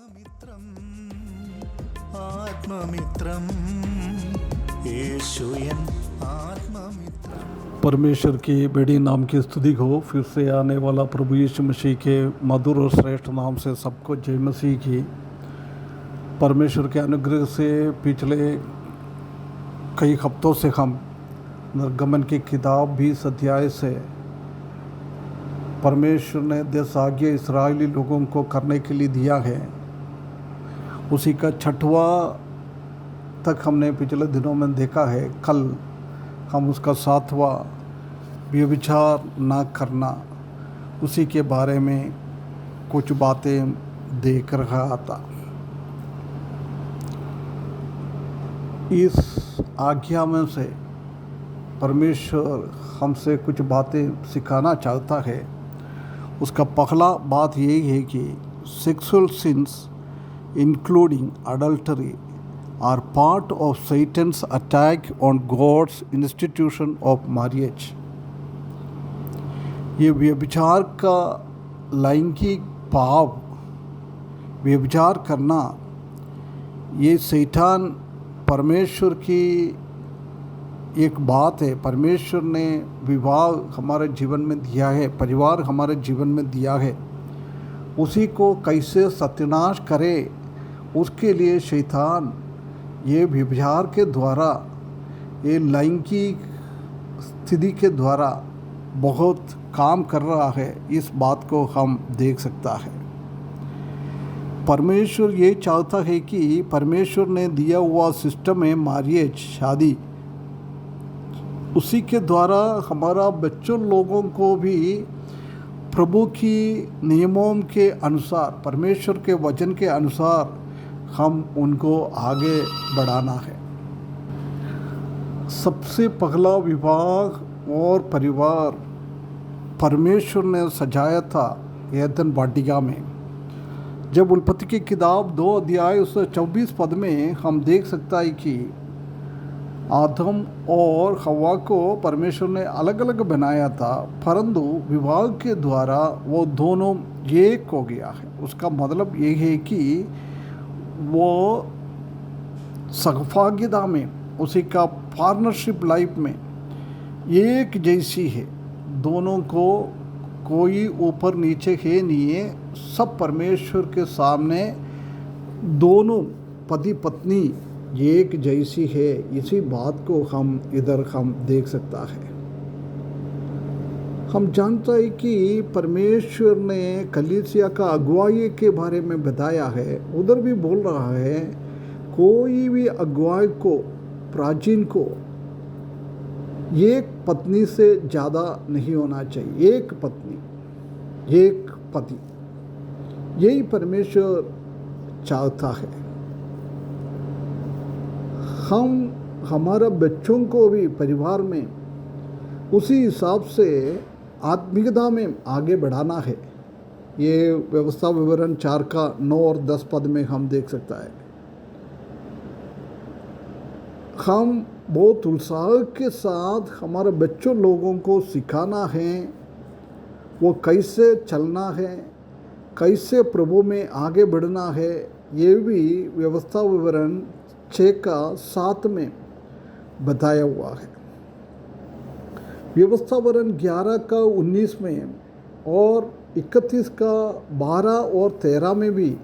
आत्ममित्रम आत्ममित्रम येशुयन आत्ममित्रम। परमेश्वर की बेड़ी नाम की स्तुति हो। फिर से आने वाला प्रभु यीशु मसीह के मधुर और श्रेष्ठ नाम से सबको जय मसीह की। परमेश्वर के अनुग्रह से पिछले कई हफ्तों से हम निर्गमन की किताब 20 अध्याय से परमेश्वर ने देश आज्ञा इस्राएली लोगों को करने के लिए दिया है, उसी का 6वां तक हमने पिछले दिनों में देखा है। कल हम उसका 7वां व्यभिचार ना करना, उसी के बारे में कुछ बातें देख रहा था। इस आज्ञा में से परमेश्वर हमसे कुछ बातें सिखाना चाहता है। उसका पहला बात यही है कि sexual sins including adultery are part of Satan's attack on God's institution of marriage. ये व्यभिचार का लैंगिक पाप, व्यभिचार करना, ये शैतान परमेश्वर की एक बात है। परमेश्वर ने विवाह हमारे जीवन में दिया है, परिवार हमारे जीवन में दिया है, उसी को कैसे सत्यानाश करे, उसके लिए शैतान ये व्यभिचार के द्वारा, ये लैंगिक स्थिति के द्वारा बहुत काम कर रहा है। इस बात को हम देख सकता है। परमेश्वर ये चाहता है कि परमेश्वर ने दिया हुआ सिस्टम है मैरिज, शादी, उसी के द्वारा हमारा बच्चों लोगों को भी प्रभु की नियमों के अनुसार, परमेश्वर के वचन के अनुसार हम उनको आगे बढ़ाना है। सबसे पहला विवाह और परिवार परमेश्वर ने सजाया था एदन वाटिका में। जब उत्पत्ति की किताब 2 अध्याय उससे 24 पद में हम देख सकता है कि आदम और हव्वा को परमेश्वर ने अलग अलग बनाया था, परंतु विवाह के द्वारा वो दोनों एक हो गया है। उसका मतलब ये है कि वो सहभागिता में, उसी का पार्टनरशिप लाइफ में एक जैसी है। दोनों को कोई ऊपर नीचे है नहीं है, सब परमेश्वर के सामने दोनों पति पत्नी एक जैसी है। इसी बात को हम इधर हम देख सकता है। हम जानता है कि परमेश्वर ने कलीसिया का अगुवाई के बारे में बताया है। उधर भी बोल रहा है कोई भी अगुवाई को, प्राचीन को एक पत्नी से ज़्यादा नहीं होना चाहिए। एक पत्नी, एक पति, यही परमेश्वर चाहता है। हम हमारा बच्चों को भी परिवार में उसी हिसाब से आत्मिकता में आगे बढ़ाना है। ये व्यवस्था विवरण 4 का 9 और 10 पद में हम देख सकता है। हम बहुत उत्साह के साथ हमारे बच्चों लोगों को सिखाना है वो कैसे चलना है, कैसे प्रभु में आगे बढ़ना है। ये भी व्यवस्था विवरण 6 का 7 में बताया हुआ है। व्यवस्था विवरण 11 का 19 में और 31 का 12 और 13 में भी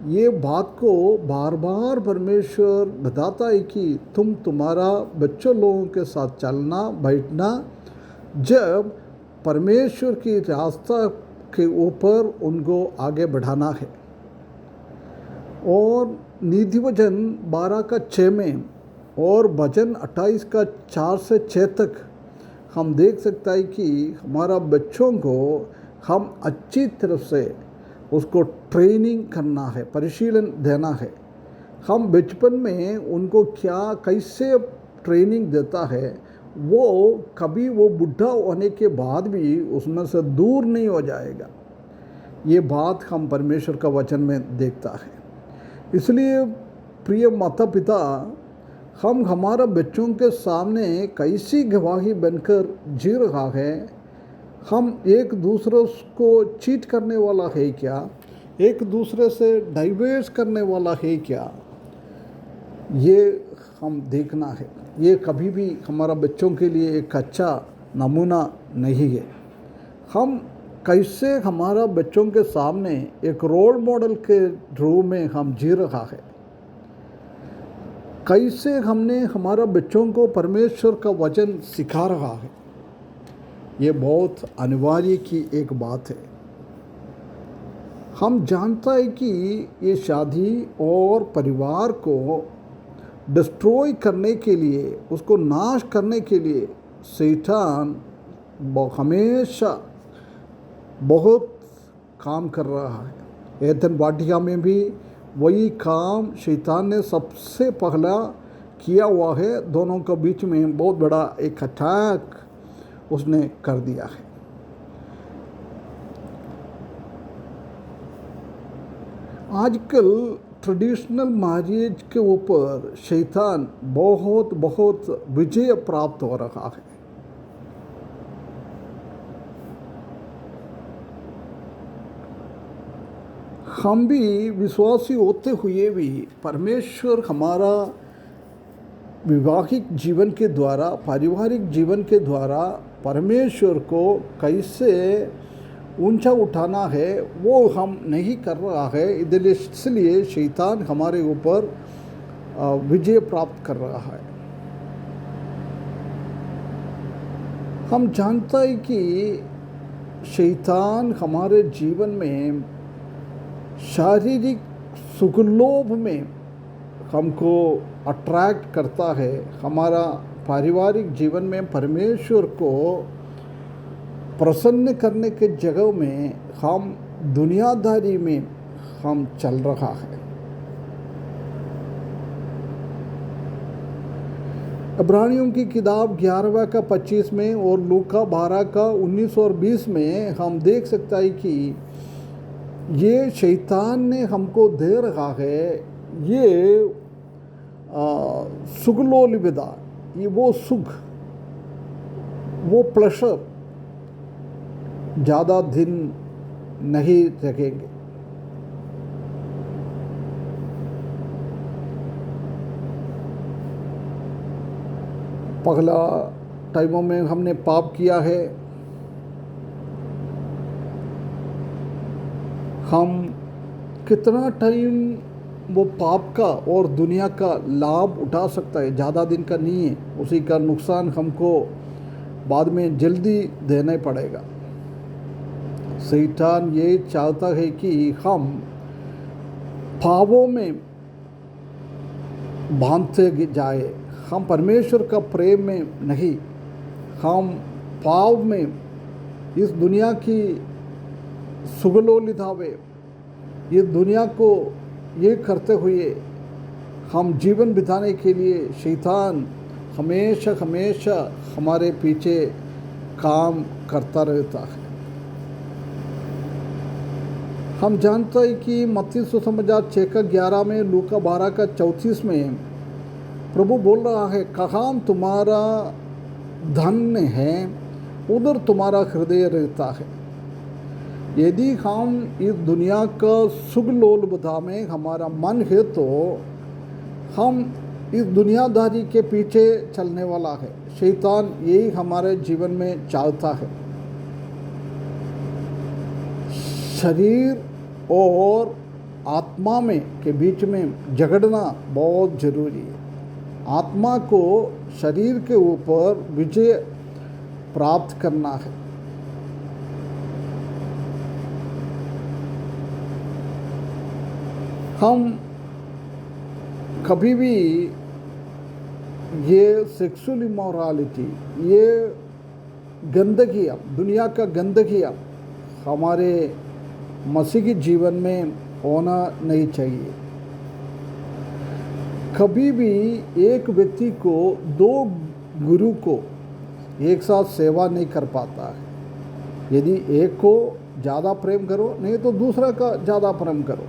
ये बात को बार बार परमेश्वर बताता है कि तुम तुम्हारा बच्चों लोगों के साथ चलना बैठना, जब परमेश्वर की रास्ता के ऊपर उनको आगे बढ़ाना है। और नीति वचन 12 का 6 में और वचन 28 का 4 से 6 तक हम देख सकता है कि हमारा बच्चों को हम अच्छी तरह से उसको ट्रेनिंग करना है, परिशीलन देना है। हम बचपन में उनको क्या कैसे ट्रेनिंग देता है, वो कभी वो बुढ़ा होने के बाद भी उसमें से दूर नहीं हो जाएगा। ये बात हम परमेश्वर का वचन में देखता है। इसलिए प्रिय माता पिता, हम हमारा बच्चों के सामने कैसी गवाही बनकर जी रहा है। हम एक दूसरे को चीट करने वाला है क्या? एक दूसरे से डाइवर्स करने वाला है क्या, ये हम देखना है। ये कभी भी हमारा बच्चों के लिए एक अच्छा नमूना नहीं है। हम कैसे हमारा बच्चों के सामने एक रोल मॉडल के रूप में हम जी रहा है, कैसे हमने हमारा बच्चों को परमेश्वर का वचन सिखा रहा है, ये बहुत अनिवार्य की एक बात है। हम जानता है कि ये शादी और परिवार को डिस्ट्रॉय करने के लिए, उसको नाश करने के लिए शैतान हमेशा बहुत काम कर रहा है। एदन वाटिका में भी वही काम शैतान ने सबसे पहला किया हुआ है। दोनों के बीच में बहुत बड़ा एक अटैक उसने कर दिया है। आजकल ट्रेडिशनल मैरिज के ऊपर शैतान बहुत विजय प्राप्त हो रहा है। हम भी विश्वासी होते हुए भी परमेश्वर हमारा वैवाहिक जीवन के द्वारा, पारिवारिक जीवन के द्वारा परमेश्वर को कैसे ऊंचा उठाना है वो हम नहीं कर रहा है। इसलिए शैतान हमारे ऊपर विजय प्राप्त कर रहा है। हम जानता है कि शैतान हमारे जीवन में शारीरिक सुखलोभ में हमको अट्रैक्ट करता है। हमारा पारिवारिक जीवन में परमेश्वर को प्रसन्न करने के जगह में हम दुनियादारी में हम चल रहा है। इब्रानियों की किताब 11वां का 25 में और लूका 12 का 19 और 20 में हम देख सकता है कि ये शैतान ने हमको दे रहा है ये सुगलोलिविदा, ये वो सुख, वो प्लेशर ज़्यादा दिन नहीं रखेंगे। पहला टाइमों में हमने पाप किया है, हम कितना टाइम वो पाप का और दुनिया का लाभ उठा सकता है, ज़्यादा दिन का नहीं है। उसी का नुकसान हमको बाद में जल्दी देना पड़ेगा। शैतान ये चाहता है कि हम पापों में बांधते जाए, हम परमेश्वर का प्रेम में नहीं, हम पाप में इस दुनिया की सुगलोलितावे, ये दुनिया को ये करते हुए हम जीवन बिताने के लिए शैतान हमेशा हमारे पीछे काम करता रहता है। हम जानते हैं कि मत्ती सुसमाचार 6 का 11 में, लूका 12 का 34 में प्रभु बोल रहा है, कहाँ तुम्हारा धन है उधर तुम्हारा हृदय रहता है। यदि हम इस दुनिया का सुगलोलुपता में हमारा मन है तो हम इस दुनियादारी के पीछे चलने वाला है। शैतान यही हमारे जीवन में चाहता है। शरीर और आत्मा में के बीच में झगड़ना बहुत ज़रूरी है। आत्मा को शरीर के ऊपर विजय प्राप्त करना है। हम कभी भी ये सेक्सुअल इमोरालिटी, ये गंदगियाँ, दुनिया का गंदगियाँ हमारे मसीही जीवन में होना नहीं चाहिए। कभी भी एक व्यक्ति को दो गुरु को एक साथ सेवा नहीं कर पाता है। यदि एक को ज़्यादा प्रेम करो, नहीं तो दूसरा का ज़्यादा प्रेम करो।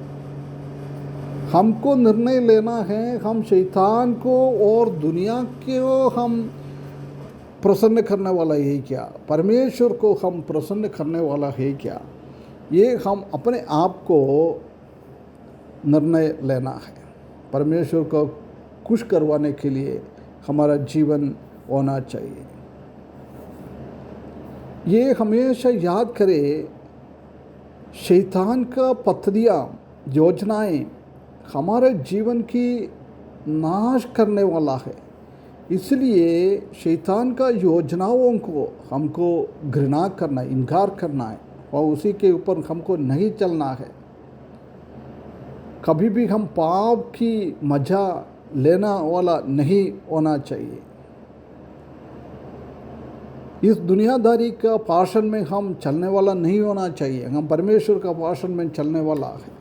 हमको निर्णय लेना है, हम शैतान को और दुनिया को हम प्रसन्न करने वाला है क्या, परमेश्वर को हम प्रसन्न करने वाला है क्या। ये हम अपने आप को निर्णय लेना है। परमेश्वर को खुश करवाने के लिए हमारा जीवन होना चाहिए। ये हमेशा याद करें, शैतान का पद्धतियाँ, योजनाएं हमारे जीवन की नाश करने वाला है। इसलिए शैतान का योजनाओं को हमको घृणा करना, इनकार करना है और उसी के ऊपर हमको नहीं चलना है। कभी भी हम पाप की मज़ा लेना वाला नहीं होना चाहिए। इस दुनियादारी का पाशन में हम चलने वाला नहीं होना चाहिए। हम परमेश्वर का पाशन में चलने वाला है।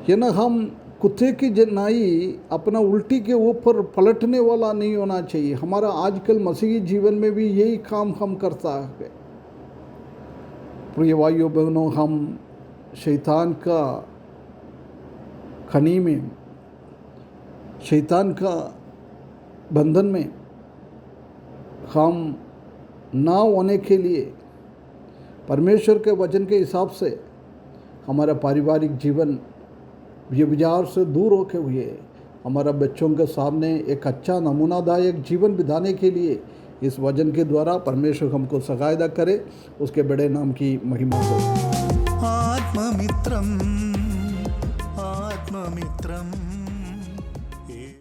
ये ना हम कुत्ते की जनाई अपना उल्टी के ऊपर पलटने वाला नहीं होना चाहिए। हमारा आजकल मसीही जीवन में भी यही काम हम करता है। प्रिय भाइयों बहनों, हम शैतान का खनी में, शैतान का बंधन में हम ना होने के लिए परमेश्वर के वचन के हिसाब से हमारा पारिवारिक जीवन व्यभिचार से दूर होके हुए हमारा बच्चों के सामने एक अच्छा नमूनादायक जीवन बिताने के लिए इस वचन के द्वारा परमेश्वर हमको सहायता करे। उसके बड़े नाम की महिमा हो। आत्ममित्रम आत्ममित्रम।